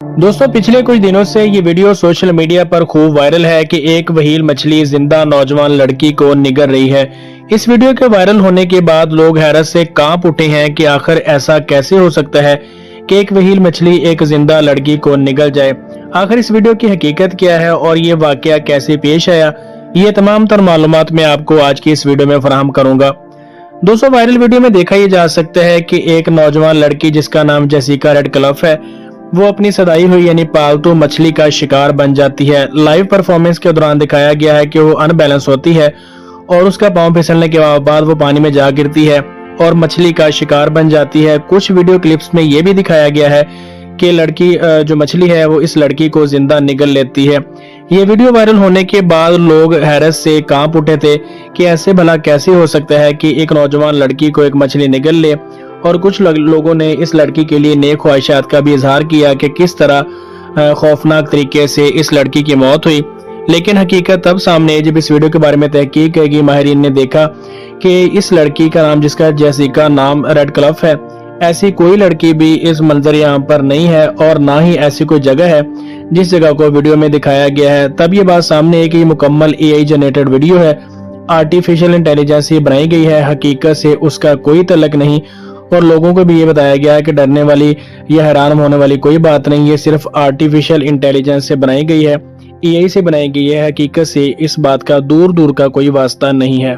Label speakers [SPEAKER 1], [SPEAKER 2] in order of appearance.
[SPEAKER 1] दोस्तों पिछले कुछ दिनों से ये वीडियो सोशल मीडिया पर खूब वायरल है कि एक व्हेल मछली जिंदा नौजवान लड़की को निगल रही है। इस वीडियो के वायरल होने के बाद लोग हैरत से कांप उठे हैं कि आखिर ऐसा कैसे हो सकता है कि एक व्हेल मछली एक जिंदा लड़की को निगल जाए। आखिर इस वीडियो की हकीकत क्या है और ये वाकया कैसे पेश आया, ये तमाम तर मालूमात मैं आपको आज की इस वीडियो में फराहम करूंगा। दोस्तों वायरल वीडियो में देखा ये जा सकता है कि एक नौजवान लड़की जिसका नाम जेसिका रेडक्लिफ है, वो अपनी सदाई हुई यानी पालतू मछली का शिकार बन जाती है। लाइव परफॉर्मेंस के दौरान दिखाया गया है कि वो अनबैलेंस होती है और उसका पांव फिसलने के बाद वो पानी में जा गिरती है और मछली का शिकार बन जाती है। कुछ वीडियो क्लिप्स में ये भी दिखाया गया है कि लड़की जो मछली है वो इस लड़की को जिंदा निगल लेती है। ये वीडियो वायरल होने के बाद लोग हैरत से कांप उठे थे कि ऐसे भला कैसे हो सकता है कि एक नौजवान लड़की को एक मछली निगल ले। और कुछ लोगों ने इस लड़की के लिए नेक ख्वाहिशात का भी इजहार किया कि किस तरह खौफनाक तरीके से इस लड़की की मौत हुई। लेकिन हकीकत तब सामने आई जब इस वीडियो के बारे में तहकीक की माहिरीन ने देखा कि इस लड़की का नाम, जिसका जेसिका नाम रेडक्लिफ है, ऐसी कोई लड़की भी इस मंजर यहाँ पर नहीं है और ना ही ऐसी कोई जगह है जिस जगह को वीडियो में दिखाया गया है। तब ये बात सामने आई कि मुकम्मल AI जनरेटेड वीडियो है, आर्टिफिशियल इंटेलिजेंस से बनाई गई है, हकीकत से उसका कोई तल्लुक नहीं। और लोगों को भी ये बताया गया है कि डरने वाली या हैरान होने वाली कोई बात नहीं, ये सिर्फ आर्टिफिशियल इंटेलिजेंस से बनाई गई है, AI से बनाई गई है, हकीकत से इस बात का दूर दूर का कोई वास्ता नहीं है।